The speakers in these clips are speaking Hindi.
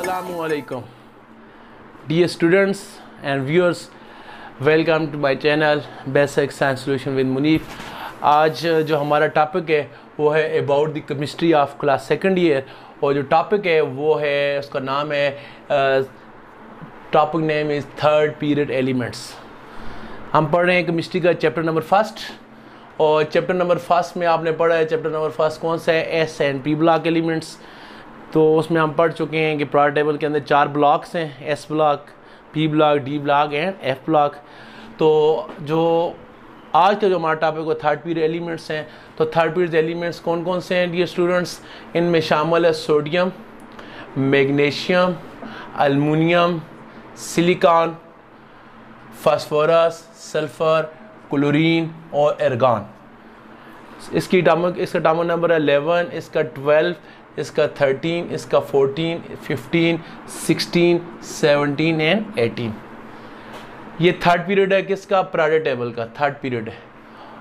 Assalamualaikum. Dear students and viewers, welcome to my channel Basic Science Solution with Munif. आज जो हमारा टॉपिक है वो है about the chemistry of class second year, और जो टॉपिक है वो है, उसका नाम है, topic name is third period elements. हम पढ़ रहे हैं केमिस्ट्री का चैप्टर नंबर फर्स्ट, और चैप्टर नंबर फर्स्ट में आपने पढ़ा है, चैप्टर नंबर फर्स्ट कौन सा है, S and P block elements. तो उसमें हम पढ़ चुके हैं कि पीरियोडिक टेबल के अंदर 4 ब्लॉक्स हैं, S block, P block, D block and F block. तो जो आज का जो हमारा टॉपिक है थर्ड पीरियड एलिमेंट्स हैं। तो थर्ड पीरियड एलिमेंट्स कौन कौन से हैं डियर स्टूडेंट्स? इनमें शामिल है sodium, magnesium, aluminium, silicon, phosphorus, sulphur, chlorine और आर्गन। इसका एटॉमिक नंबर है 11, इसका 12, इसका 13, इसका 14, 15, 16, 17 एंड 18। ये थर्ड पीरियड है किसका? पीरियोडिक टेबल का थर्ड पीरियड है।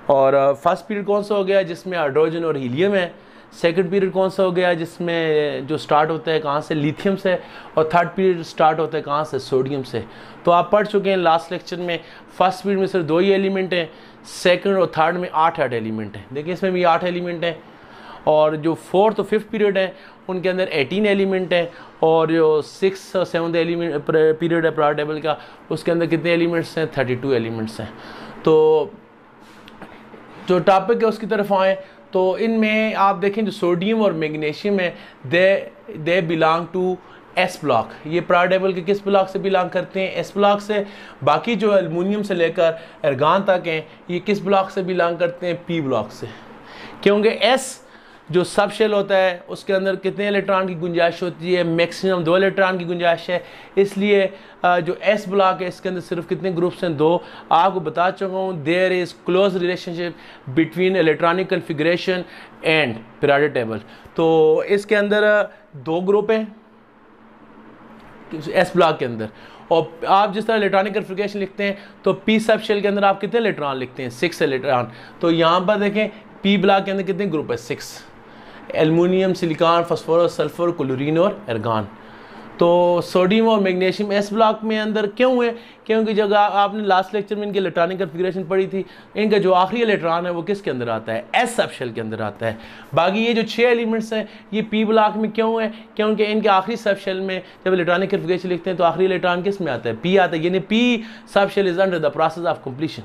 और फर्स्ट पीरियड कौन सा हो गया जिसमें हाइड्रोजन और हीलियम है। सेकंड पीरियड कौन सा हो गया जिसमें जो स्टार्ट होता है कहाँ से? लिथियम से। और थर्ड पीरियड स्टार्ट होता है कहाँ से? सोडियम से। तो आप पढ़ चुके हैं लास्ट लेक्चर में, फर्स्ट पीरियड में सिर्फ 2 ही एलिमेंट हैं, सेकंड और थर्ड में 8 एलिमेंट हैं। देखिए इसमें भी 8 एलिमेंट हैं। और जो फोर्थ और फिफ्थ पीरियड है उनके अंदर 18 एलिमेंट हैं। और जो सिक्स और सेवन्थ एलिमेंट पीरियड है पीरियोडिक टेबल का, उसके अंदर कितने एलिमेंट्स हैं? 32 एलिमेंट्स हैं। तो जो टॉपिक है उसकी तरफ आएँ तो इनमें आप देखें जो सोडियम और मैग्नीशियम है, they belong to S block. ये पीरियोडिक टेबल के किस ब्लॉक से बिलोंग करते हैं? एस ब्लॉक से। बाकी जो एल्युमिनियम से लेकर आर्गन तक हैं ये किस ब्लॉक से बिलोंग करते हैं? पी ब्लॉक से। क्योंकि एस जो सब शेल होता है उसके अंदर कितने इलेक्ट्रॉन की गुंजाइश होती है? मैक्सिमम 2 इलेक्ट्रॉन की गुंजाइश है। इसलिए जो एस ब्लॉक है इसके अंदर सिर्फ कितने ग्रुप्स हैं? 2। आपको बता चुका हूँ there is close relationship between electronic configuration and periodic table. तो इसके अंदर 2 ग्रुप हैं एस ब्लॉक के अंदर। और आप जिस तरह इलेक्ट्रॉनिक कन्फिग्रेशन लिखते हैं तो पी सब शेल के अंदर आप कितने इलेक्ट्रॉन लिखते हैं? 6 इलेक्ट्रॉन। तो यहाँ पर देखें पी ब्लॉक के अंदर कितने ग्रुप है? 6। Aluminium, silicon, phosphorus, sulphur, chlorine और आर्गन। तो सोडियम और मैग्नीशियम एस ब्लॉक में अंदर क्यों है? क्योंकि जब आपने लास्ट लेक्चर में इनकी इलेक्ट्रॉनिक कन्फिग्रेशन पढ़ी थी, इनका जो आखिरी इलेक्ट्रॉन है वो किसके अंदर आता है? एस सब शेल के अंदर आता है। बाकी ये जो 6 एलिमेंट्स हैं ये पी ब्लॉक में क्यों है? क्योंकि इनके आखिरी सब शेल में जब इलेक्ट्रॉनिक कन्फिग्रेशन लिखते हैं तो आखिरी इलेक्ट्रॉन किस में आता है? पी आता है। यानी P sub shell is under the process of completion.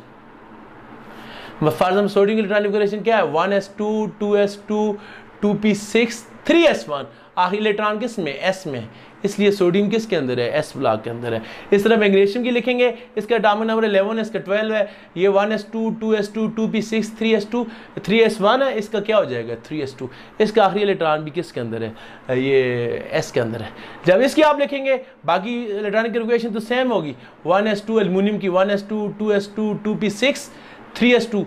For example sodium की इलेक्ट्रॉनिक कन्फिग्रेशन क्या है? 1s2, 2s2, 2p6, 3s1। आखिरी इलेक्ट्रॉन किस में? एस में। इसलिए सोडियम किसके अंदर है? एस ब्लॉक के अंदर है। इस तरह मैग्नीशियम की लिखेंगे, इसका एटॉमिक नंबर 11 है, इसका 12 है। ये 1s2, 2s2, 2p6, 3s2, 3s1 है। इसका क्या हो जाएगा? 3s2। इसका आखिरी इलेक्ट्रॉन भी किसके अंदर है? ये एस के अंदर है। जब इसकी आप लिखेंगे बाकी इलेक्ट्रॉनिक कन्फिग्रेशन तो सेम होगी। 1s2 एल्युमिनियम की, 1s2, 2s2, 2p6, 3s2।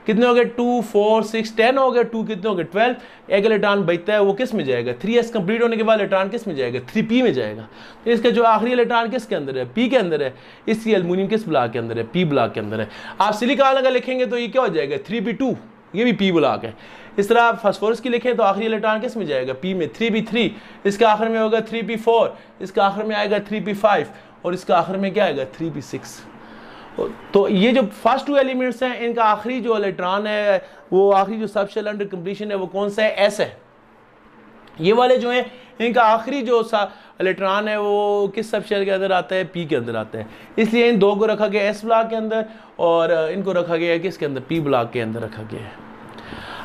कितने हो गए? 2, 4, 6, 10 हो गए। 2 कितने हो गए? 12। एक इलेक्ट्रॉन बचता है वो किस में जाएगा? 3s कंप्लीट होने के बाद इलेक्ट्रॉन किस में जाएगा? 3p में जाएगा। तो इसका जो आखिरी इलेक्ट्रॉन किसके अंदर है? p के अंदर है। इसलिए एल्युमिनियम किस ब्लॉक के अंदर है? p ब्लॉक के अंदर है। आप सिलिकॉन अगर लिखेंगे तो ये क्या हो जाएगा? 3p2, ये भी p ब्लॉक है। इस तरह आप फास्फोरस की लिखें तो आखिरी इलेक्ट्रॉन किस में जाएगा? p में। 3p3, इसका आखिर में होगा 3p4, इसका आखिर में आएगा 3p5 और इसका आखिर में क्या आएगा? 3p6। तो ये जो फर्स्ट 2 एलिमेंट्स हैं इनका आखिरी जो इलेक्ट्रॉन है वो आखिरी जो सब शेल अंडर कंप्लीशन है वो कौन सा है? एस है। ये वाले जो हैं इनका आखिरी जो इलेक्ट्रॉन है वो किस सब शेल के अंदर आता है? पी के अंदर आता है। इसलिए इन 2 को रखा गया एस ब्लॉक के अंदर और इनको रखा गया है किसके अंदर? पी ब्लॉक के अंदर रखा गया है।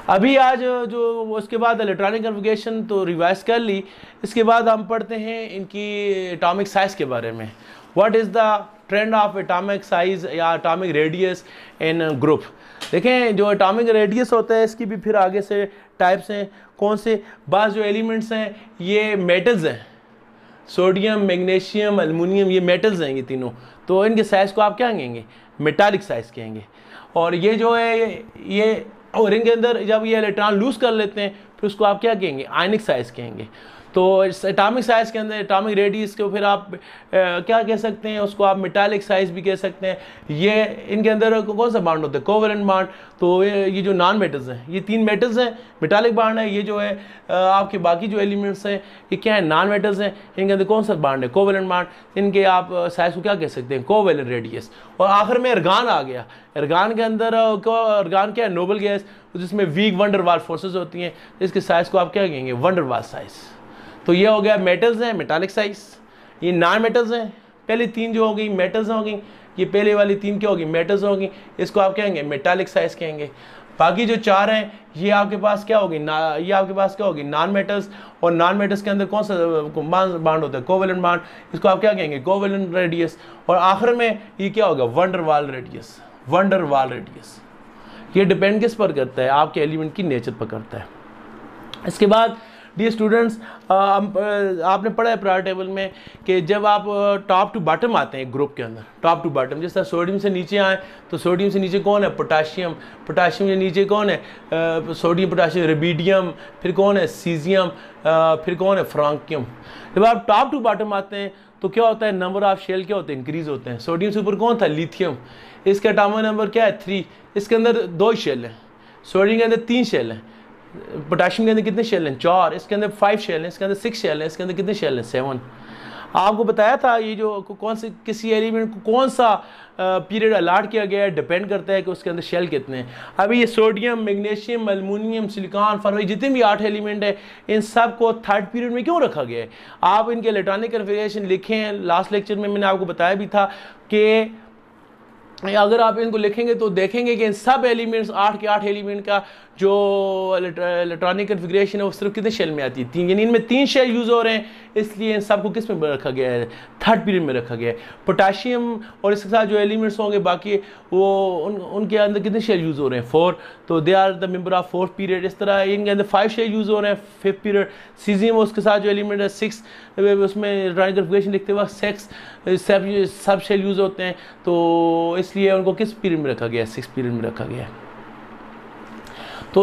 अभी आज जो उसके बाद इलेक्ट्रॉनिक कन्फिग्रेशन तो रिवाइज कर ली, इसके बाद हम पढ़ते हैं इनकी एटॉमिक साइज के बारे में। What is the trend of atomic size या एटॉमिक रेडियस इन ग्रुप। देखें जो एटॉमिक रेडियस होता है इसकी भी फिर आगे से टाइप्स हैं। कौन से? बस जो एलिमेंट्स हैं ये मेटल्स हैं, सोडियम, मैग्नीशियम, एल्युमिनियम, ये मेटल्स हैं ये तीनों। तो इनके साइज़ को आप क्या कहेंगे? मेटालिक साइज कहेंगे। और ये जो है ये और इनके अंदर जब ये इलेक्ट्रॉन लूज कर लेते हैं फिर उसको आप क्या कहेंगे? आयनिक साइज कहेंगे। तो इस एटॉमिक साइज़ के अंदर एटॉमिक रेडियस को फिर आप क्या कह सकते हैं, उसको आप मेटालिक साइज़ भी कह सकते हैं। ये इनके अंदर कौन सा बॉन्ड होता है, कोवेलेंट बॉन्ड। तो ये जो नॉन मेटल्स हैं, ये 3 मेटल्स हैं, मेटालिक बॉन्ड है। ये जो है आपके बाकी जो एलिमेंट्स हैं ये क्या है, नॉन मेटल्स हैं। इनके अंदर कौन सा बॉन्ड है, कोवेलेंट बॉन्ड। इनके आप साइज़ को क्या कह सकते हैं, कोवेलेंट रेडियस। और आखिर में अर्गान आ गया। अर्गान के अंदर अर्गान क्या है, नोबल गैस, जिसमें वीक वंडर वाल फोर्सेज होती हैं। इसके साइज़ को आप क्या कहेंगे, वंडर वाल साइज़। तो ये हो गया मेटल्स हैं, मेटालिक साइज। ये नॉन मेटल्स हैं, पहले 3 जो हो गई मेटल्स हो गई, ये पहले वाली 3 क्या होगी, मेटल्स होगी। इसको आप कहेंगे मेटालिक साइज कहेंगे। बाकी जो 4 हैं ये आपके पास क्या होगी, ये आपके पास क्या होगी, नॉन मेटल्स। और नॉन मेटल्स के अंदर कौन सा बॉन्ड होता है, कोवेलेंट बॉन्ड। इसको आप क्या कहेंगे, कोवेलेंट रेडियस। और आखिर में ये क्या होगा, वंडर वाल रेडियस। वंडर वाल रेडियस ये डिपेंड किस पर करता है, आपके एलिमेंट की नेचर पर करता है। इसके बाद डियर स्टूडेंट्स, आपने पढ़ा है प्रायर टेबल में कि जब आप टॉप टू बॉटम आते हैं ग्रुप के अंदर, टॉप टू बॉटम, जिस तरह सोडियम से नीचे आए तो सोडियम से नीचे कौन है, पोटाशियम। पोटाशियम से नीचे कौन है, सोडियम पोटाशियम रुबिडियम। फिर कौन है, सीजियम। फिर कौन है, फ्रांकियम। जब आप टॉप टू बॉटम आते हैं तो क्या होता है, नंबर ऑफ शेल क्या होते हैं, इंक्रीज होते हैं। सोडियम से ऊपर कौन था, लिथियम। इसका एटॉमिक नंबर क्या है, 3। इसके अंदर 2 शेल हैं। सोडियम के अंदर 3 शेल हैं। पोटाशियम के अंदर कितने शेल हैं, 4। इसके अंदर 5 शेल हैं। इसके अंदर 6 शेल हैं। इसके अंदर कितने शेल हैं, 7। आपको बताया था ये जो कौन से किसी एलिमेंट को कौन सा पीरियड अलाट किया गया है, डिपेंड करता है कि उसके अंदर शेल कितने हैं। अभी ये sodium, magnesium, aluminium, silicon, phosphorus, जितने भी 8 एलिमेंट है, इन सब को 3rd पीरियड में क्यों रखा गया है। आप इनके इलेक्ट्रॉनिक कन्फिगरेशन लिखे हैं, लास्ट लेक्चर में मैंने आपको बताया भी था कि अगर आप इनको लिखेंगे तो देखेंगे कि इन सब एलिमेंट्स 8 के 8 एलिमेंट का जो इलेक्ट्रॉनिक कन्फिगरेशन है वो सिर्फ कितने शेल में आती है, 3। यानी इनमें 3 शेल यूज़ हो रहे हैं, इसलिए इन सबको किस में रखा गया है, 3rd पीरियड में रखा गया है। पोटाशियम और इसके साथ जो एलिमेंट्स होंगे बाकी वो उनके अंदर कितने शेल यूज़ हो रहे हैं, 4। तो they are the member of 4th period. इस तरह इनके अंदर 5 शेल यूज़ हो रहे हैं 5th पीरियड। सीजियम उसके साथ जो एलिमेंट है 6, उसमें इलेक्ट्रॉनिक कन्फिगरेशन लिखते वक्त 6 सब शेल यूज़ होते हैं, तो इसलिए उनको किस पीरियड में रखा गया है, 6th पीरियड में रखा गया है। तो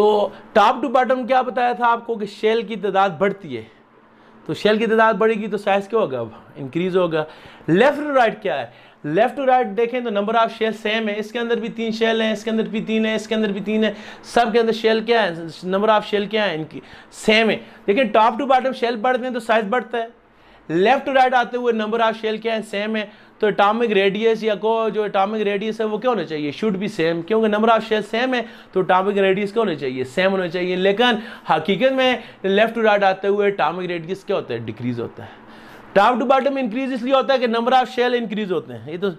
टॉप टू बॉटम क्या बताया था आपको कि शेल की तादाद बढ़ती है, तो शेल की तादाद बढ़ेगी तो साइज क्या होगा, अब इंक्रीज होगा। लेफ्ट टू राइट क्या है, लेफ्ट टू राइट देखें तो नंबर ऑफ शेल सेम है। इसके अंदर भी 3 शेल हैं, इसके अंदर भी 3 है, इसके अंदर भी 3 है। सब के अंदर शेल क्या है, नंबर ऑफ शेल क्या है, इनकी सेम है। लेकिन टॉप टू बॉटम शेल बढ़ते हैं तो साइज बढ़ता है। लेफ्ट टू राइट आते हुए नंबर ऑफ शेल क्या है, सेम है। तो एटॉमिक रेडियस या को जो एटॉमिक रेडियस है वो क्या होना चाहिए, शुड बी सेम, क्योंकि नंबर ऑफ शेल सेम है तो एटॉमिक रेडियस क्या होना चाहिए, सेम होना चाहिए। लेकिन हकीकत में लेफ्ट टू राइट आते हुए एटॉमिक रेडियस क्या होता है, डिक्रीज होता है। टॉप टू बॉटम इंक्रीज इसलिए होता है कि नंबर ऑफ शेल इंक्रीज होते हैं, ये तो।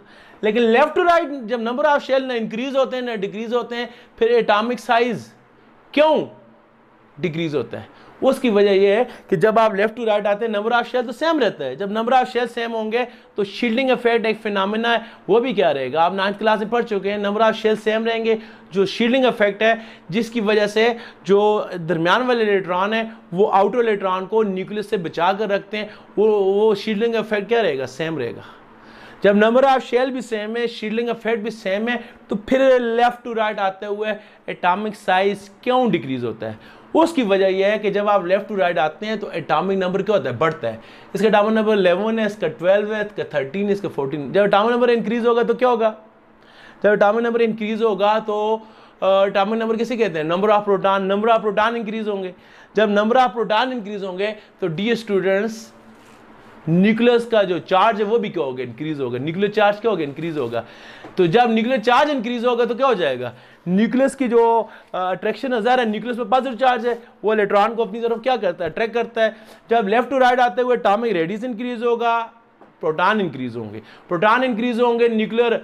लेकिन लेफ्ट टू राइट जब नंबर ऑफ शेल ना इंक्रीज होते हैं ना डिक्रीज होते हैं, फिर एटॉमिक साइज क्यों डिक्रीज होता है, उसकी वजह यह है कि जब आप लेफ्ट टू राइट आते हैं नंबर ऑफ शेल तो सेम रहता है। जब नंबर ऑफ शेल सेम होंगे तो शील्डिंग इफेक्ट एक फिनोमेना है, वो भी क्या रहेगा, आप 9th क्लास में पढ़ चुके हैं। नंबर ऑफ शेल सेम रहेंगे, जो शील्डिंग इफेक्ट है जिसकी वजह से जो दरमियान वाले इलेक्ट्रॉन है वो आउटर इलेक्ट्रॉन को न्यूक्लियस से बचा कर रखते हैं, वो शील्डिंग इफेक्ट क्या रहेगा, सेम रहेगा। जब नंबर ऑफ शेल भी सेम है, शील्डिंग इफेक्ट भी सेम है, तो फिर लेफ्ट टू राइट आते हुए एटॉमिक साइज क्यों डिक्रीज होता है, उसकी वजह यह है कि जब आप लेफ्ट टू राइट आते हैं तो एटॉमिक नंबर क्या होता है, बढ़ता है। इसका एटॉमिक नंबर 11 है, इसका 12 है, इसका 13 है, इसका 14। जब एटॉमिक नंबर इंक्रीज होगा तो क्या होगा, जब एटॉमिक नंबर इंक्रीज होगा तो एटॉमिक नंबर किसे कहते हैं, number of proton, number of proton increase होंगे। जब नंबर ऑफ प्रोटॉन इंक्रीज होंगे तो डियर स्टूडेंट्स न्यूक्लियस का जो चार्ज है वो भी क्या होगा, इंक्रीज होगा। न्यूक्लियर चार्ज क्या होगा, इंक्रीज होगा। तो जब न्यूक्लियर चार्ज इंक्रीज होगा तो क्या हो जाएगा, न्यूक्लियस की जो अट्रैक्शन नजर है, न्यूक्लियस में पॉजिटिव चार्ज है, वो इलेक्ट्रॉन को अपनी तरफ क्या करता है, अट्रैक्ट करता है। जब लेफ्ट टू राइट आते हुए एटॉमिक रेडियस इंक्रीज होगा, प्रोटॉन इंक्रीज होंगे। प्रोटॉन इंक्रीज होंगे, न्यूक्लियर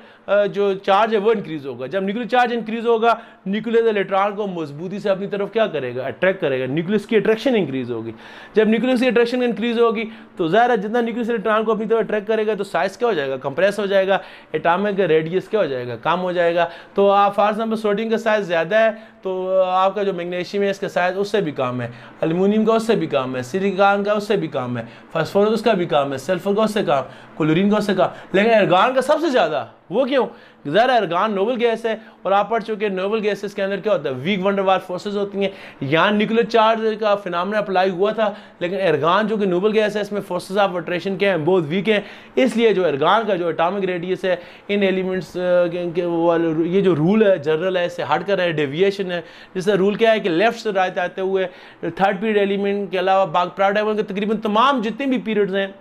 जो चार्ज है वो इंक्रीज होगा। जब न्यूक्लियर चार्ज इंक्रीज होगा, न्यूक्लियस इलेक्ट्रॉन को मजबूती से अपनी तरफ क्या करेगा, अट्रैक्ट करेगा। न्यूक्लियस की अट्रैक्शन इंक्रीज होगी। जब न्यूक्लियस की अट्रैक्शन इंक्रीज होगी तो ज़ाहिर है जितना न्यूक्लियस इलेक्ट्रॉन को अपनी तरफ अट्रैक्ट करेगा तो साइज क्या हो जाएगा, कंप्रेस हो जाएगा, एटॉमिक रेडियस क्या हो जाएगा, कम हो जाएगा। तो आप फॉर एग्जाम्पल सोडियम का साइज ज़्यादा है तो आपका जो मैग्नीशियम है इसका साइज उससे भी कम है, एल्युमिनियम का उससे भी कम है, सिलिकॉन का उससे भी कम है, फास्फोरस का भी कम है, सल्फर का उससे कम। क्लोरीन का उससे कम, लेकिन एर्गान का सबसे ज़्यादा। वो क्यों? ज़रा एर्गान नोबल गैस है और आप पढ़ चुके हैं नोबल गैसेस के अंदर क्या होता है, वीक वंडर वाल फोर्सेज होती हैं। यहाँ न्यूक्लियर चार्ज का फिनोमेना अप्लाई हुआ था, लेकिन एर्गान जो कि नोबल गैस है इसमें फोर्सेज ऑफ अट्रैक्शन क्या हैं, बहुत वीक हैं। इसलिए जो एर्गान का जो एटॉमिक रेडियस है इन एलिमेंट्स ये जो रूल है जनरल है इससे हट कर है, डेविएशन है। जिसका रूल क्या है कि लेफ्ट से राइट आते हुए थर्ड पीरियड एलिमेंट के अलावा बाकी प्राइम के तकरीबन तमाम जितने भी पीरियड्स हैं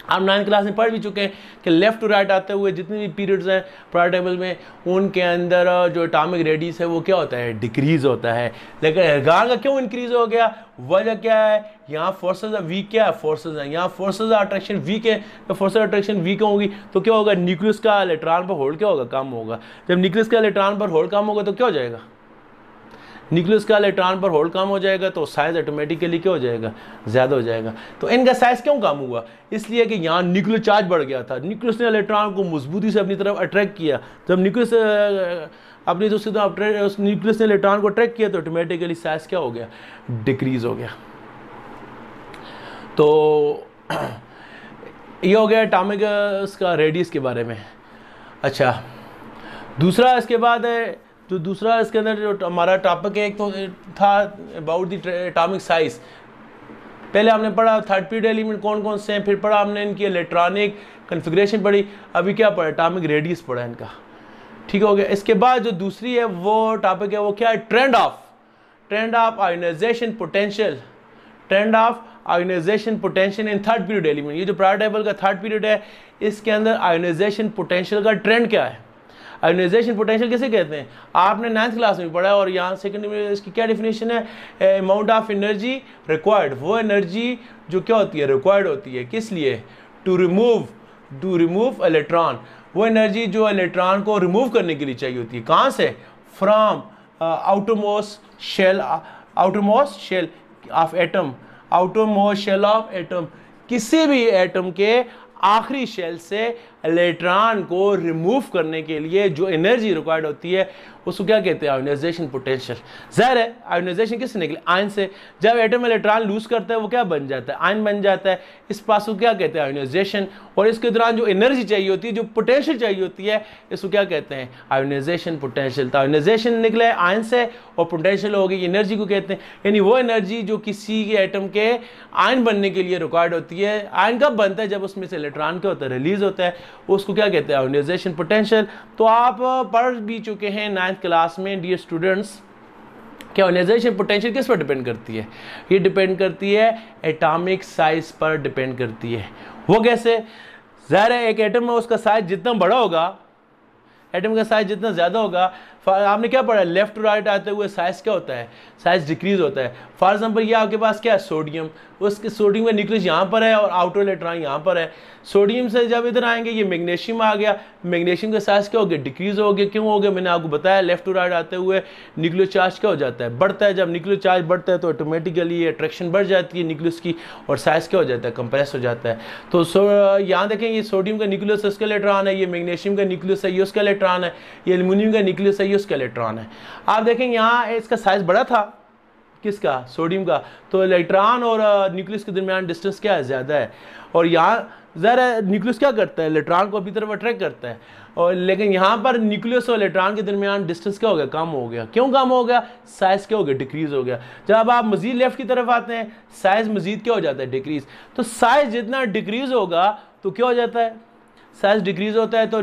आप 9th क्लास में पढ़ भी चुके हैं कि लेफ्ट टू राइट आते हुए जितने भी पीरियड्स हैं प्रायर टेबल में उनके अंदर जो एटॉमिक रेडियस है वो क्या होता है, डिक्रीज होता है। लेकिन एर्गान का क्यों इंक्रीज हो गया? वजह क्या है? यहाँ फोर्सेज वीक क्या है, फोर्सेज हैं, यहाँ फोर्सेज अट्रैक्शन वीक है। तो फोर्सेज अट्रैक्शन वीक होगी तो क्या होगा, न्यूक्लियस का इलेक्ट्रॉन पर होल्ड क्या होगा, कम होगा। जब न्यूक्लियस का इलेक्ट्रॉन पर होल्ड कम होगा तो क्या हो जाएगा, न्यूक्लियस का इलेक्ट्रॉन पर होल्ड कम हो जाएगा तो साइज ऑटोमेटिकली क्या हो जाएगा, ज़्यादा हो जाएगा। तो इनका साइज क्यों कम हुआ? इसलिए कि यहाँ न्यूक्लियर चार्ज बढ़ गया था, न्यूक्लियस ने इलेक्ट्रॉन को मजबूती से अपनी तरफ अट्रैक्ट किया। जब न्यूक्लियस अपनी तो उस न्यूक्लियस ने इलेक्ट्रॉन को अट्रैक्ट किया तो ऑटोमेटिकली साइज क्या हो गया, डिक्रीज हो गया। तो ये हो गया एटॉमिक इसका रेडियस के बारे में। अच्छा, दूसरा इसके बाद है जो दूसरा इसके अंदर जो हमारा टॉपिक है, एक तो था अबाउट द एटॉमिक साइज। पहले हमने पढ़ा थर्ड पीरियड एलिमेंट कौन कौन से हैं, फिर पढ़ा हमने इनकी इलेक्ट्रॉनिक कन्फिग्रेशन पढ़ी, अभी क्या पढ़ा, एटॉमिक रेडियस पढ़ा इनका, ठीक हो गया। इसके बाद जो दूसरी है वो टॉपिक है वो क्या है, trend of ionization potential, trend of ionization potential in third period element. ये जो प्रायर टेबल का थर्ड पीरियड है इसके अंदर आयोनाइजेशन पोटेंशियल का ट्रेंड क्या है। आयोनाइजेशन पोटेंशियल किसे कहते हैं, आपने 9th क्लास में पढ़ा है और यहाँ सेकंड में इसकी क्या डेफिनेशन है, अमाउंट ऑफ एनर्जी रिक्वायर्ड, वो एनर्जी जो क्या होती है, रिक्वायर्ड होती है, किस लिए, टू रिमूव इलेक्ट्रॉन, वो एनर्जी जो इलेक्ट्रॉन को रिमूव करने के लिए चाहिए होती है, कहाँ से, from outermost shell of atom, outermost shell of atom, किसी भी एटम के आखिरी शेल से इलेक्ट्रॉन को रिमूव करने के लिए जो एनर्जी रिक्वायर्ड होती है उसको क्या कहते हैं, आयोनाइजेशन पोटेंशियल। ज़ाहिर है आयोनाइजेशन किससे निकले, आयन से। जब एटम इलेक्ट्रॉन लूज करता है वो क्या बन जाता है, आयन बन जाता है। इस पास को क्या कहते हैं, आयोनाइजेशन। और इसके दौरान जो एनर्जी चाहिए होती है, जो पोटेंशियल चाहिए होती है, इसको क्या कहते हैं, आयोनाइजेशन पोटेंशियल। तो आयोनाइजेशन निकले आयन से और पोटेंशियल हो गई एनर्जी को कहते हैं, यानी वो एनर्जी जो किसी एटम के आयन बनने के लिए रिक्वायर्ड होती है। आयन कब बनता है, जब उसमें से इलेक्ट्रॉन क्या होता है, रिलीज होता है, उसको क्या कहते हैं, आयोनाइजेशन पोटेंशियल। तो आप पढ़ भी चुके हैं 9th क्लास में डियर स्टूडेंट्स कि आयोनाइजेशन पोटेंशियल किस पर डिपेंड करती है, ये डिपेंड करती है एटॉमिक साइज पर डिपेंड करती है। वो कैसे, ज़ाहिर है एक एटम में उसका साइज जितना बड़ा होगा, एटम का साइज जितना ज़्यादा होगा, आपने क्या पढ़ा, लेफ्ट टू राइट आते हुए साइज क्या होता है, साइज डिक्रीज होता है। फॉर एग्जांपल ये आपके पास क्या है, सोडियम, उसके सोडियम का न्यूक्लियस यहाँ पर है और आउटर इलेक्ट्रॉन यहाँ पर है। सोडियम से जब इधर आएंगे ये मैग्नीशियम आ गया, मैग्नीशियम का साइज क्या हो गया, डिक्रीज हो गया। क्यों हो गया, मैंने आपको बताया, लेफ्ट टू राइट आते हुए न्यूक्लियर चार्ज क्या हो जाता है, बढ़ता है। जब न्यूक्लियर चार्ज बढ़ता है तो ऑटोमेटिकली अट्रैक्शन बढ़ जाती है न्यूक्लियस की और साइज क्या हो जाता है, कंप्रेस हो जाता है। तो यहाँ देखें ये सोडियम का न्यूक्लियस उसका इलेक्ट्रॉन है, ये मैग्नीशियम का न्यूक्लियस है, ये उसका इलेक्ट्रॉन है, ये एल्युमिनियम का न्यूक्लियस है, ये उसका इलेक्ट्रॉन है। आप देखें यहाँ इसका साइज बड़ा था, किसका, सोडियम का, तो इलेक्ट्रॉन और न्यूक्लियस के दरमियान डिस्टेंस क्या है, ज़्यादा है। और यहाँ ज़रा न्यूक्लियस क्या करता है, इलेक्ट्रॉन को अपनी तरफ अट्रैक्ट करता है, और लेकिन यहाँ पर न्यूक्लियस और इलेक्ट्रॉन के दरमियान डिस्टेंस क्या हो गया, कम हो गया। क्यों कम हो गया, साइज क्या हो गया, डिक्रीज हो गया। जब आप मजीद लेफ्ट की तरफ आते हैं साइज मजीद क्या हो जाता है, डिक्रीज। तो साइज जितना डिक्रीज होगा तो क्या हो जाता है, साइज डिक्रीज होता है तो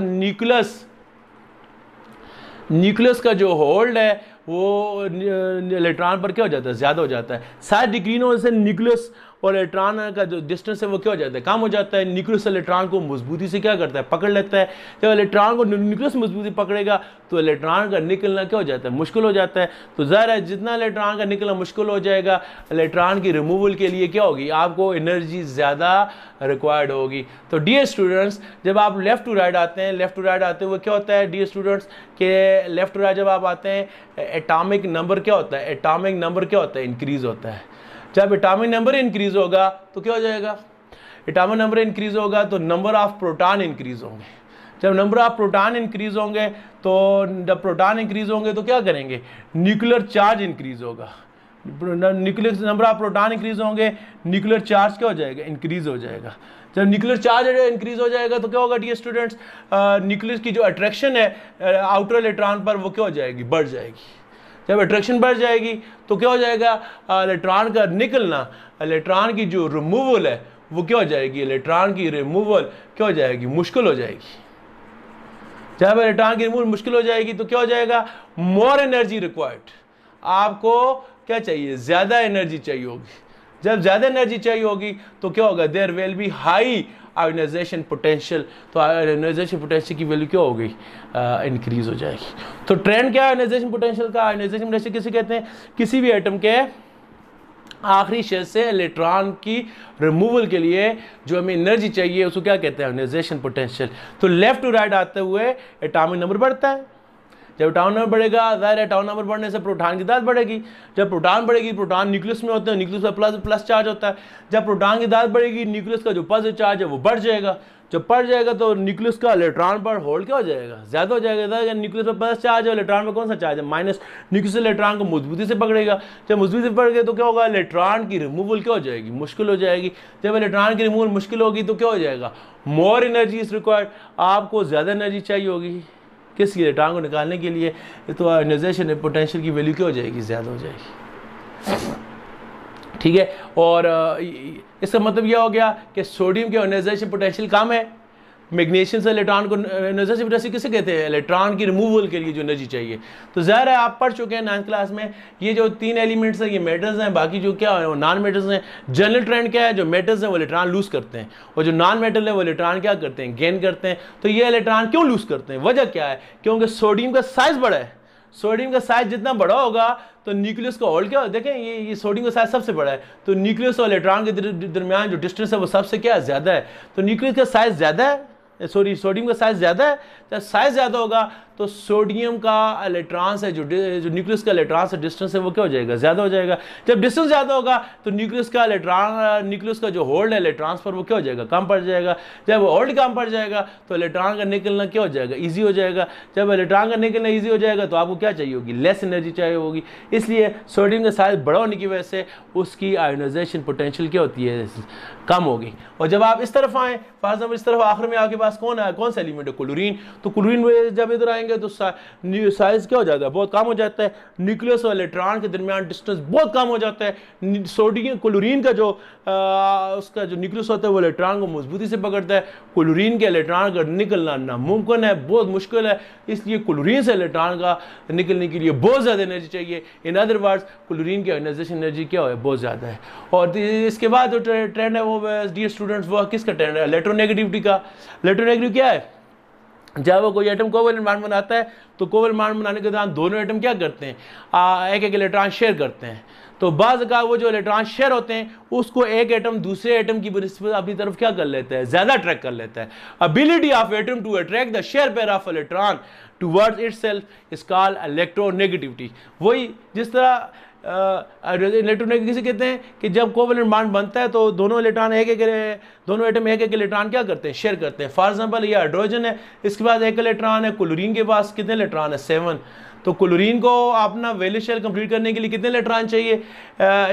न्यूक्लियस का जो होल्ड है वो इलेक्ट्रॉन पर क्या हो जाता है, ज़्यादा हो जाता है। साइज डिक्रीज होने से न्यूक्लियस और इलेक्ट्रॉन का जो डिस्टेंस है वो क्या हो जाता है, कम हो जाता है। न्यूक्लियस इलेक्ट्रॉन को मजबूती से क्या करता है, पकड़ लेता है। जब इलेक्ट्रॉन को न्यूक्लियस मजबूती पकड़ेगा तो इलेक्ट्रॉन का निकलना क्या हो जाता है, मुश्किल हो जाता है। तो ज़ाहिर है जितना इलेक्ट्रॉन का निकलना मुश्किल हो जाएगा, इलेक्ट्रॉन की रिमूवल के लिए क्या होगी, आपको एनर्जी ज़्यादा रिक्वायर्ड होगी। तो डियर स्टूडेंट्स जब आप लेफ़्ट टू राइट आते हैं, लेफ़्ट टू राइट आते हुए क्या होता है डियर स्टूडेंट्स के लेफ़्ट टू राइट जब आप आते हैं एटॉमिक नंबर क्या होता है, एटॉमिक नंबर क्या होता है, इंक्रीज़ होता है। जब एटॉमिक नंबर इंक्रीज होगा तो क्या हो जाएगा, एटॉमिक नंबर इंक्रीज होगा तो नंबर ऑफ प्रोटॉन इंक्रीज होंगे। जब नंबर ऑफ प्रोटॉन इंक्रीज होंगे तो जब प्रोटॉन इंक्रीज होंगे तो क्या करेंगे, न्यूक्लियर चार्ज इंक्रीज होगा। Nuclear number of proton increase होंगे, न्यूक्लियर चार्ज क्या हो जाएगा, इंक्रीज हो जाएगा। जब न्यूक्लियर चार्ज इंक्रीज हो जाएगा तो क्या होगा डियर स्टूडेंट्स, न्यूक्लियस की जो अट्रैक्शन है आउटर इलेक्ट्रॉन पर वो क्या हो जाएगी, बढ़ जाएगी। जब अट्रैक्शन बढ़ जाएगी तो क्या हो जाएगा, इलेक्ट्रॉन का निकलना, इलेक्ट्रॉन की जो रिमूवल है वो क्या हो जाएगी, इलेक्ट्रॉन की रिमूवल क्या हो जाएगी, मुश्किल हो जाएगी। जब इलेक्ट्रॉन की रिमूवल मुश्किल हो जाएगी तो क्या हो जाएगा, मोर एनर्जी रिक्वायर्ड, आपको क्या चाहिए, ज़्यादा एनर्जी चाहिए होगी। जब ज़्यादा एनर्जी चाहिए होगी तो क्या होगा, there will be high ionisation potential, तो आयोनाइजेशन पोटेंशियल की वैल्यू क्या हो गई, इंक्रीज हो जाएगी। तो ट्रेंड क्या है आयोनाइजेशन पोटेंशियल का, आयोनाइजेशन पोटेंशियल किसे कहते हैं, किसी भी एटम के आखिरी शेल से इलेक्ट्रॉन की रिमूवल के लिए जो हमें एनर्जी चाहिए उसको क्या कहते हैं, आयोनाइजेशन पोटेंशियल। तो लेफ्ट टू राइट आते हुए एटॉमिक नंबर बढ़ता है, जब एटॉमिक नंबर बढ़ेगा ज़ाहिर है एटॉमिक नंबर बढ़ने से प्रोटॉन की तादाद बढ़ेगी, जब प्रोटॉन बढ़ेगी, प्रोटॉन न्यूक्लियस में होते हैं, न्यूक्लियस पर प्लस चार्ज होता है, जब प्रोटॉन की तादाद बढ़ेगी न्यूक्लियस का जो पॉजिटिव चार्ज है वो बढ़ जाएगा, जब बढ़ जाएगा तो न्यूक्लियस का इलेक्ट्रॉन पर होल्ड क्या हो जाएगा, ज़्यादा हो जाएगा। न्यूक्लियस पर प्लस चार्ज है, इलेक्ट्रॉन में कौन सा चार्ज है, माइनस, न्यूक्लियस इलेक्ट्रॉन को मजबूती से पकड़ेगा, जब मजबूती से पकड़ गए तो क्या होगा, इलेक्ट्रॉन की रिमूवल क्या हो जाएगी, मुश्किल हो जाएगी। जब इलेक्ट्रॉन की रिमूवल मुश्किल होगी तो क्या हो जाएगा, मोर एनर्जी इज रिक्वायर्ड, आपको ज़्यादा एनर्जी चाहिए होगी, किस इलेक्ट्रॉन को निकालने के लिए, तो आयोनाइजेशन पोटेंशियल की वैल्यू क्या हो जाएगी, ज़्यादा हो जाएगी। ठीक है, और इसका मतलब यह हो गया कि सोडियम की आयोनाइजेशन पोटेंशियल कम है, मैग्नीशियम से इलेक्ट्रॉन को आयोनाइजेशन पोटेंशियल किसे कहते हैं, इलेक्ट्रॉन की रिमूवल के लिए जो एनर्जी चाहिए। तो ज़ाहिर है आप पढ़ चुके हैं 9th क्लास में, ये जो 3 एलिमेंट्स हैं ये मेटल्स हैं, बाकी जो क्या है वो नॉन मेटल्स हैं। जनरल ट्रेंड क्या है, जो मेटल्स हैं वो इलेक्ट्रॉन लूज करते हैं और जो नॉन मेटल है वो इलेक्ट्रॉन क्या करते हैं, गेन करते हैं। तो ये इलेक्ट्रॉन क्यों लूज करते हैं, वजह क्या है, क्योंकि सोडियम का साइज बड़ा है, सोडियम का साइज जितना बड़ा होगा तो न्यूक्लियस का होल्ड क्या, देखें ये सोडियम का साइज सबसे बड़ा है, तो न्यूक्लियस और इलेक्ट्रॉन के दरमियान जो डिस्टेंस है वो सबसे क्या ज़्यादा है, तो न्यूक्लियस का साइज ज़्यादा है, सोडियम का साइज ज़्यादा है। जब साइज ज़्यादा होगा तो सोडियम का इलेक्ट्रॉन से जो न्यूक्लियस का इलेक्ट्रॉन से डिस्टेंस है वो क्या हो जाएगा, ज़्यादा हो जाएगा। जब डिस्टेंस ज़्यादा होगा तो न्यूक्लियस का जो होल्ड है इलेक्ट्रॉन्स पर वो क्या हो जाएगा, कम पड़ जाएगा। जब होल्ड कम पड़ जाएगा तो इलेक्ट्रॉन का निकलना क्या हो जाएगा, ईजी हो जाएगा। जब इलेक्ट्रॉन का निकलना ईजी हो जाएगा तो आपको क्या चाहिए होगी, लेस एनर्जी चाहिए होगी। इसलिए सोडियम का साइज बड़ा होने की वजह से उसकी आयोनाइजेशन पोटेंशियल क्या होती है, कम होगी। और जब आप इस तरफ आएँ, फॉर एग्जाम्पल इस तरफ आखिर में आपके पास कौन सा एलिमेंट है, क्लोरीन। तो क्लोरीन जब इधर आएंगे तो साइज क्या हो जाता है, बहुत कम हो जाता है। न्यूक्लियस और इलेक्ट्रॉन के दरमियान डिस्टेंस बहुत कम हो जाता है। सोडियम क्लोरीन का जो उसका जो न्यूक्लियस होता है वो इलेक्ट्रॉन को मजबूती से पकड़ता है। क्लोरीन के इलेक्ट्रॉन का निकलना नामुमकिन है, बहुत मुश्किल है, इसलिए क्लोरीन से इलेक्ट्रॉन का निकलने के लिए बहुत ज़्यादा एनर्जी चाहिए। इन अदर वर्ड्स क्लोरीन की आयोनाइजेशन एनर्जी क्या है, बहुत ज़्यादा है। और इसके बाद जो ट्रेंड है वो डियर स्टूडेंट्स वो किसका ट्रेंड है, इलेक्ट्रोनेगेटिविटी का। इलेक्ट्रोनेगेटिव क्या है, जब वो कोई एटम कोवैलेंट बॉन्ड बनाता है तो कोवैलेंट बॉन्ड बनाने के दौरान दोनों एटम क्या करते हैं, एक एक इलेक्ट्रॉन शेयर करते हैं। तो बाज़ का वो जो इलेक्ट्रॉन शेयर होते हैं उसको एक एटम दूसरे एटम की बनिस्बत अपनी तरफ क्या कर लेता है, ज़्यादा अट्रैक्ट कर लेता है। Ability of atom to attract the share pair of electron towards itself is called electronegativity. वही जिस तरह इलेक्ट्रोनेगेटिविटी किसे कहते हैं कि जब कोवैलेंट बॉन्ड बनता है तो दोनों एटम एक एक इलेक्ट्रॉन क्या करते हैं, शेयर करते हैं। फॉर एग्जांपल ये हाइड्रोजन है, इसके पास एक इलेक्ट्रॉन है, क्लोरीन के पास कितने इलेक्ट्रॉन है, 7। तो क्लोरीन को अपना वैलेंस शेल कंप्लीट करने के लिए कितने इलेक्ट्रॉन चाहिए,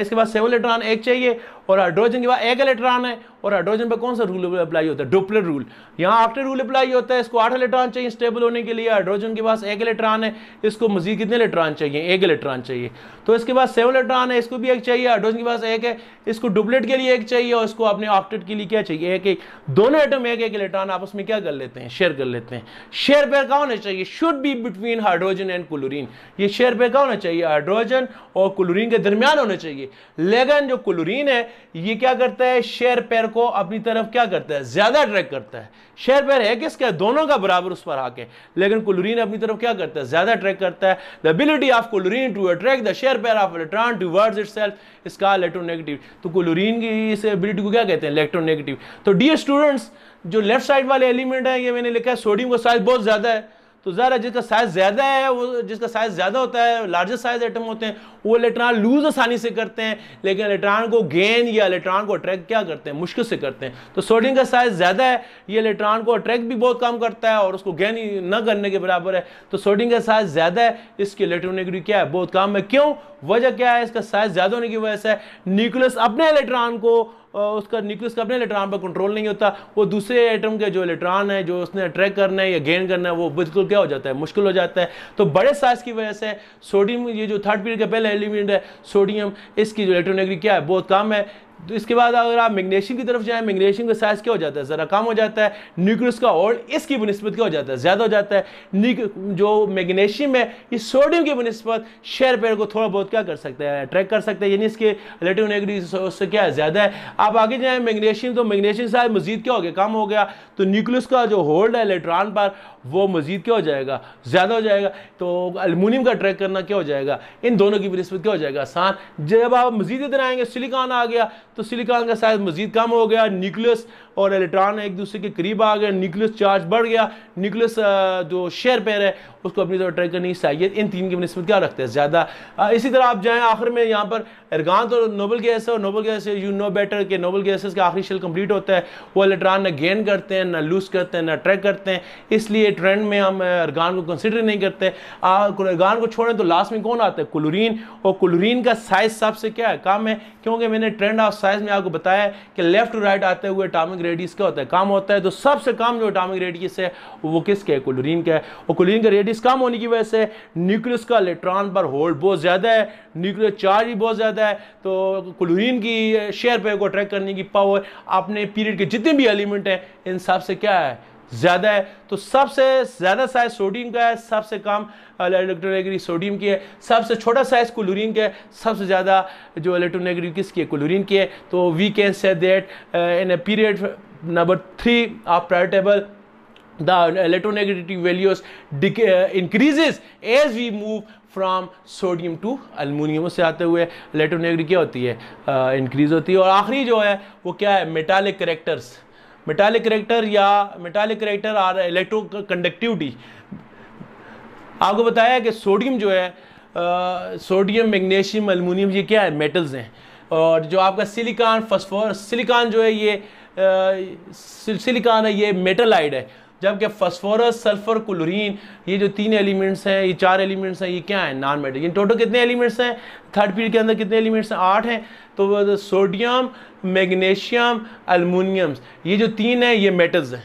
इसके पास 7 इलेक्ट्रॉन, एक चाहिए। और हाइड्रोजन के पास एक इलेक्ट्रॉन है और हाइड्रोजन पर कौन सा रूल अप्लाई होता है, डुप्लेट रूल। यहाँ आफ्टर रूल अप्लाई होता है, इसको 8 इलेक्ट्रॉन चाहिए स्टेबल होने के लिए। हाइड्रोजन के पास एक इलेक्ट्रॉन है, इसको मजीद कितने इलेक्ट्रॉन चाहिए, एक इलेक्ट्रॉन चाहिए। तो इसके पास 7 इलेक्ट्रॉन है, इसको भी एक चाहिए। हाइड्रोजन के पास एक है, इसको डुप्लेट के लिए एक चाहिए और इसको अपने ऑक्टेट के लिए क्या चाहिए, एक। दोनों एटम एक एक इलेक्ट्रॉन आपस में क्या कर लेते हैं, शेयर कर लेते हैं। शेयर पेयर कहाँ होना चाहिए, should be between hydrogen and chlorine. ये शेयर पेयर कहाँ होना चाहिए, हाइड्रोजन और क्लोरीन के दरमियान होना चाहिए। लेकिन जो क्लोरीन है ये क्या करता है, शेयर पेयर को अपनी तरफ क्या करता है, ज्यादा अट्रैक्ट करता है। शेयर पेयर है किसका, दोनों का बराबर उस पर हक है, लेकिन क्लोरीन अपनी तरफ क्या करता है, ज्यादा अट्रैक्ट करता है। The ability of chlorine to attract the share pair of electron towards itself is called electronegative. तो क्लोरीन की इस एबिलिटी को क्या कहते हैं, इलेक्ट्रोनेगेटिव। तो डियर स्टूडेंट्स जो लेफ्ट साइड वाले एलिमेंट है ये मैंने लिखा है सोडियम का साइज बहुत ज्यादा है। तो ज़रा जिसका साइज ज़्यादा है, वो जिसका साइज ज़्यादा होता है, लार्जेस्ट साइज एटम होते हैं, वो इलेक्ट्रॉन लूज आसानी से करते हैं, लेकिन इलेक्ट्रॉन को गेन या इलेक्ट्रॉन को अट्रैक्ट क्या करते हैं, मुश्किल से करते हैं। तो सोडियम का साइज ज़्यादा है, ये इलेक्ट्रॉन को अट्रैक्ट भी बहुत कम करता है और उसको गेन न करने के बराबर है। तो सोडियम का साइज ज़्यादा है, इसकी इलेक्ट्रोनेगेटिविटी क्या है, बहुत कम है। क्यों, वजह क्या है, इसका साइज ज़्यादा होने की वजह से न्यूक्लियस अपने इलेक्ट्रॉन को उसका न्यूक्लियस का अपने इलेक्ट्रॉन पर कंट्रोल नहीं होता, वो दूसरे एटम के जो इलेक्ट्रॉन है जो उसने अट्रैक्ट करना है या गेन करना है वो बिल्कुल क्या हो जाता है, मुश्किल हो जाता है। तो बड़े साइज की वजह से सोडियम, ये जो थर्ड पीरियड का पहला एलिमेंट है सोडियम, इसकी जो इलेक्ट्रोनेगेटिविटी क्या है, बहुत कम है। तो इसके बाद अगर आप मैग्नीशियम की तरफ जाएं, मैग्नीशियम का साइज क्या हो जाता है, ज़रा कम हो जाता है। न्यूक्लियस का और इसकी बनिस्बत क्या हो जाता है, ज़्यादा हो जाता है। जो मैग्नीशियम है ये सोडियम की बनिस्बत शेयर पेयर को थोड़ा बहुत क्या कर सकता है, अट्रैक्ट कर सकता है, यानी इसके इलेक्ट्रोनेगेटिविटी उससे क्या है, ज़्यादा है। आप आगे जाएँ मैग्नीशियम, तो मैग्नीशियम साइज मजीद क्या हो गया, कम हो गया। तो न्यूक्लियस का जो होल्ड है इलेक्ट्रॉन पर वो मजीद क्या हो जाएगा, ज़्यादा हो जाएगा। तो एल्युमिनियम का अट्रैक्ट करना क्या हो जाएगा, इन दोनों की बनिस्बत क्या हो जाएगा, आसान। जब आप मजीद इधर आएंगे सिलिकॉन आ गया, तो सिलिकॉन का साइज मजीद कम हो गया, न्यूक्लियस और इलेक्ट्रॉन एक दूसरे के करीब आ गए, न्यूक्लियस चार्ज बढ़ गया, न्यूक्लियस जो शेयर पेयर है उसको अपनी तरफ अट्रैक्ट करने की साहियत इन तीन की बनिस्बत क्या रखते हैं, ज़्यादा। इसी तरह आप जाएँ आखिर में यहाँ पर एर्गॉन तो नोबल गैस है, और noble gas you know better के नोबल गैसेस का आखिरी शेल कंप्लीट होता है, वो इलेक्ट्रॉन ना गेन करते हैं, ना लूज करते हैं, ना अट्रैक्ट करते हैं, इसलिए ट्रेंड में हम एर्गॉन को कंसिडर नहीं करते। एर्गॉन को छोड़ें तो लास्ट में कौन आता है, क्लोरीन, और क्लोरीन का साइज सबसे क्या है, कम है, क्योंकि मैंने ट्रेंड ऑफ साइज में आपको बताया कि लेफ्ट टू राइट आते हुए एटॉमिक रेडियस क्या होता है, कम होता है। तो सबसे कम जो एटॉमिक रेडियस है वो किसका है, क्लोरीन का है। और क्लोरीन का रेडियस कम होने की वजह से न्यूक्लियस का इलेक्ट्रॉन पर होल्ड बहुत ज्यादा है, न्यूक्लियर चार्ज भी बहुत ज्यादा है। तो क्लोरीन की शेयर पेयर को अट्रैक्ट करने की पावर अपने पीरियड के जितने भी एलिमेंट हैं इन सब से क्या है, ज्यादा है। तो सबसे ज्यादा साइज सोडियम का है, सबसे कम इलेक्ट्रोनेगेटिविटी सोडियम की है, सबसे छोटा साइज क्लोरीन का है, सबसे ज्यादा जो इलेक्ट्रोनेगेटिविटी किसकी है, क्लोरीन की है। तो we can say that in a period number 3 of period table the electronegativity values increases as we move from sodium to aluminum। से आते हुए इलेक्ट्रोनेगेटिविटी क्या होती है, इंक्रीज होती है। और आखिरी जो है वो क्या है, मेटालिक करेक्टर्स, मेटालिक करेक्टर या मेटालिक करेक्टर और इलेक्ट्रो कंडक्टिविटी। आपको बताया कि सोडियम जो है, सोडियम मैग्नीशियम एल्युमिनियम ये क्या है, मेटल्स हैं। और जो आपका सिलिकॉन फास्फोरस, सिलिकॉन जो है ये सिलिकॉन है, ये मेटलाइड है, जबकि फास्फोरस, सल्फर, क्लोरीन ये जो तीन एलिमेंट्स हैं, ये चार एलिमेंट्स हैं, ये क्या है, नॉन मेटल। ये टोटल कितने एलिमेंट्स हैं थर्ड पीरियड के अंदर, कितने एलिमेंट्स हैं, 8 हैं। तो सोडियम, मैग्नीशियम, एल्युमिनियम ये जो तीन है ये मेटल्स हैं।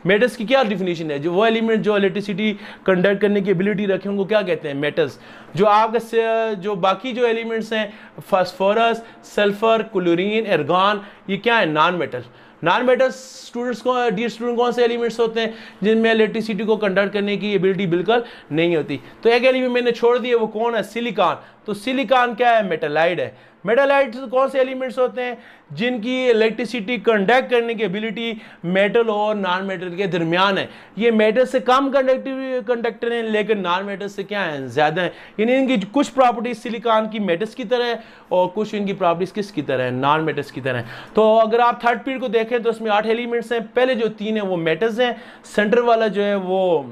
मेटल्स की क्या डिफिनीशन है, जो वो एलिमेंट जो इलेक्ट्रिसिटी कंडक्ट करने की एबिलिटी रखे उनको क्या कहते हैं, मेटल्स। जो आपका जो बाकी जो एलिमेंट्स हैं फास्फोरस, सल्फर, क्लोरीन, एर्गॉन ये क्या है, non metal. Non metal students को, डियर स्टूडेंट, कौन से एलिमेंट्स होते हैं जिनमें इलेक्ट्रिसिटी को कंडक्ट करने की एबिलिटी बिल्कुल नहीं होती। तो एक एलिमेंट मैंने छोड़ दिया, वो कौन है, सिलिकॉन। तो सिलिकॉन क्या है, मेटलाइड है। मेटलाइड कौन से एलिमेंट्स होते हैं जिनकी इलेक्ट्रिसिटी कंडक्ट करने की एबिलिटी मेटल और नॉन मेटल के दरमियान है। ये मेटल से कम कंडक्टर हैं लेकिन नॉन मेटल से क्या है, ज्यादा है। यानी इनकी कुछ प्रॉपर्टीज सिलिकॉन की मेटल्स की तरह है और कुछ इनकी प्रॉपर्टीज किसकी तरह है, नॉन मेटल्स की तरह है। तो अगर आप थर्ड पीरियड को देखें तो उसमें 8 एलिमेंट्स हैं। पहले जो 3 है वो मेटल्स हैं, सेंटर वाला जो है वो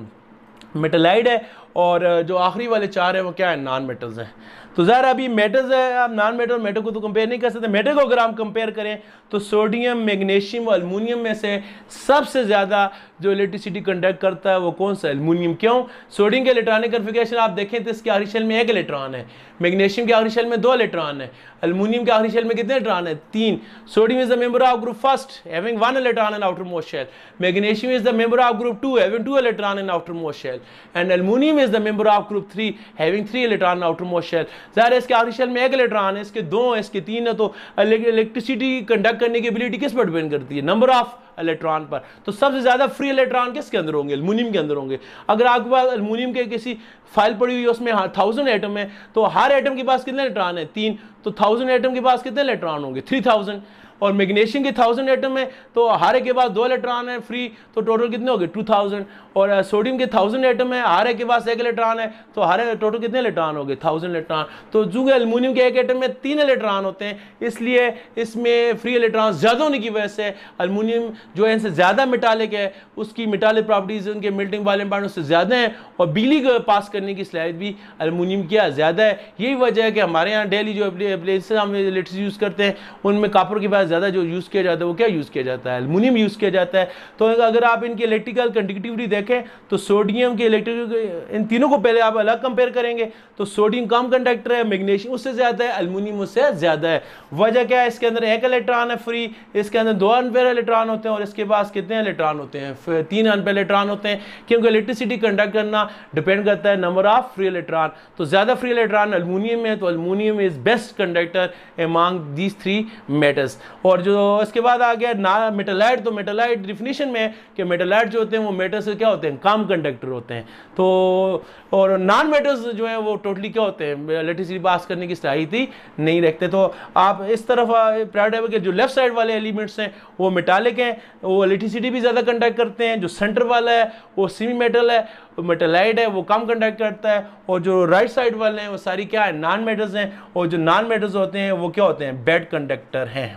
मेटलाइड है, और जो आखिरी वाले 4 है वो क्या है, नॉन मेटल्स हैं। तो ज़ाहिर अभी मेटल्स है, आप नॉन मेटल मेटल को तो कंपेयर नहीं कर सकते। मेटल को अगर हम कंपेयर करें तो सोडियम, मैग्नीशियम, एल्युमिनियम में से सबसे ज़्यादा जो इलेक्ट्रिसिटी कंडक्ट करता है वो कौन सा, एल्युमिनियम। क्यों, सोडियम के इलेक्ट्रॉनिक कन्फिगरेशन आप देखें तो इसके आखिरी शेल में 1 इलेक्ट्रॉन है, मैग्नीशियम के आखिरी शेल में 2 इलेक्ट्रॉन है, एल्युमिनियम के आखिरी शेल में कितने इलेक्ट्रॉन है, 3। Sodium is the member of group first having 1 electron in outer most shell, magnesium is the member of group 2 having 2 electron in outer most shell, and aluminium is the member of group 3 having 3 electron in outer most shell. ज़ाहिर है इसके आखिरी शेल में 1 इलेक्ट्रॉन है, इसके 2 है, इसके 3 है। तो इलेक्ट्रिसिटी कंडक्ट करने की एबिलिटी किस पर डिपेंड करती है, नंबर ऑफ इलेक्ट्रॉन पर। तो सबसे ज्यादा फ्री इलेक्ट्रॉन किसके अंदर होंगे, एल्युमिनियम के अंदर होंगे। अगर आपके पास एल्युमिनियम के किसी फाइल पड़ी हुई है उसमें 1000 एटम है, तो हर एटम के पास कितने इलेक्ट्रॉन है, 3। तो 1000 एटम के पास कितने इलेक्ट्रॉन होंगे, 3000। और मैग्नीशियम के 1000 एटम है तो हर एक के पास 2 इलेक्ट्रॉन है फ्री, तो टोटल कितने हो गए, 2000। और सोडियम के 1000 एटम है, हर एक के पास 1 इलेक्ट्रॉन है, तो हर टोटल कितने इलेक्ट्रॉन हो गए, 1000 इलेक्ट्रॉन। तो जो एल्युमिनियम के एक एटम में 3 इलेक्ट्रॉन होते हैं, इसलिए इसमें फ्री इलेक्ट्रॉन ज्यादा होने की वजह से एल्युमिनियम जो इनसे ज़्यादा मेटालिक है उसकी मेटालिक प्रॉपर्टीज़ उनके मेल्टिंग बॉइलिंग पॉइंट उससे ज़्यादा हैं और बिजली को पास करने की सलाहियत भी एल्युमिनियम की ज़्यादा है। यही वजह है कि हमारे यहाँ डेली जो अप्लायंसेस हम इलेक्ट्रिसिटी यूज़ करते हैं उनमें कॉपर के बाद ज़्यादा जो यूज़ किया जाता है वो क्या यूज़ किया जाता है, एल्युमिनियम यूज़ किया जाता है। तो अगर आप इनकी इलेक्ट्रिकल कंडक्टिविटी देखें तो सोडियम के इलेक्ट्रिक इन तीनों को पहले आप अलग कंपेयर करेंगे तो सोडियम कम कंडक्टर है, मैग्नीशियम उससे ज़्यादा है, एल्युमिनियम उससे ज़्यादा है। वजह क्या है, इसके अंदर एक इलेक्ट्रॉन है फ्री, इसके अंदर 2 अनपेयर इलेक्ट्रॉन होते हैं और इसके पास कितने इलेक्ट्रॉन होते हैं, 3 अनपेयर इलेक्ट्रॉन होते हैं, क्योंकि इलेक्ट्रिसिटी कंडक्ट करना डिपेंड करता है नंबर ऑफ फ्री इलेक्ट्रॉन। तो ज़्यादा फ्री इलेक्ट्रॉन एल्युमिनियम में, तो aluminium is best conductor among these 3 metals. और जो इसके बाद आ गया मेटालाइट, तो मेटालाइट डिफिनीशन में कि मेटालाइट जो होते हैं वो मेटल से क्या होते हैं, कम कंडक्टर होते हैं। तो और नॉन मेटल्स जो है वो टोटली क्या होते हैं, इलेक्ट्रिसिटी पास करने की सलाहियत ही नहीं रखते। तो आप इस तरफ प्राइड के जो लेफ्ट साइड वाले एलिमेंट्स हैं वो मेटालिक हैं, वो इलेक्ट्रिसिटी भी ज़्यादा कंडक्ट करते हैं। जो सेंटर वाला है वो सेमी मेटल है, मेटालाइट है, वो कम कंडक्ट करता है। और जो राइट साइड वाले हैं वो सारी क्या है, नॉन मेटल्स हैं। और जो नॉन मेटल्स होते हैं वो क्या होते हैं, बैड कंडक्टर हैं।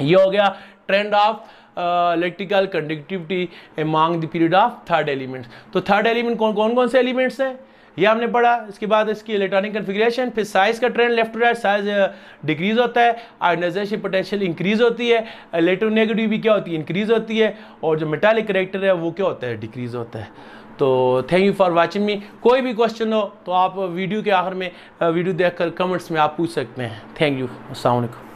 ये हो गया trend of electrical conductivity among the period of third elements. तो थर्ड एलिमेंट कौन कौन से एलिमेंट्स हैं ये हमने पढ़ा। इसके बाद इसकी इलेक्ट्रॉनिक कन्फिग्रेशन, फिर साइज का trend left to right, size decrease होता है, आयोनाइजेशन पोटेंशियल इंक्रीज होती है, इलेक्ट्रोनेगेटिव भी क्या होती है, इंक्रीज होती है, और जो मेटालिक करेक्टर है वो क्या होता है, डिक्रीज होता है। तो thank you for watching me. कोई भी क्वेश्चन हो तो आप वीडियो के आखिर में वीडियो देखकर कमेंट्स में आप पूछ सकते हैं। Thank you. अस्सलाम वालेकुम।